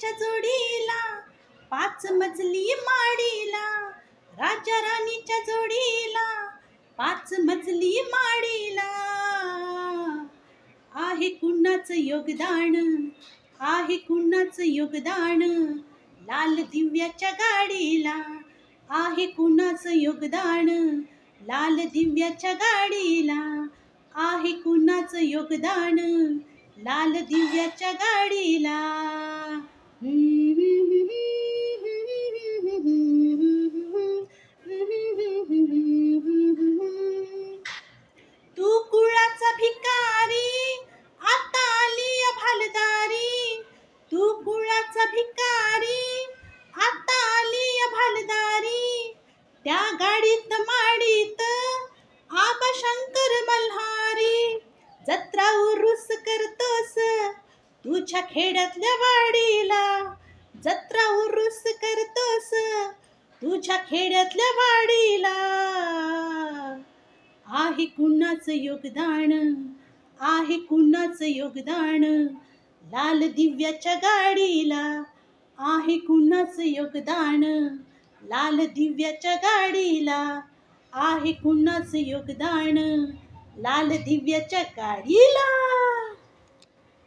राणीच्या जोडीला 5 मजली माडीला, राजा राणीच्या जोडीला 5 मजली माडीला. आहे कुणाचं योगदान, आहे कुणाचं योगदान, लाल दिव्याच्या गाडीला. आहे कुणाचं योगदान, लाल दिव्याच्या गाडीला. आहे कुणाचं योगदान, लाल दिव्याच्या गाडीला. तू कुळाचा भिकारी, आता आली भालदारी. तू कुळाचा भिकारी, आता आली भालदारी. त्या गाडीत माडीत आबा शंकर मल्हारी. जत्रा उरूस करतोस तुझ्या खेड्यातल्या वाडीला. जत्रा उरूस करतोस तुझ्या खेड्यातल्या वाडीला. आहे कुणाचं योगदान, आहे कुणाचं योगदान, लाल दिव्याच्या गाडीला. आहे कुणाचं योगदान, लाल दिव्याच्या गाडीला. आहे कुणाचं योगदान, लाल दिव्याच्या गाडीला.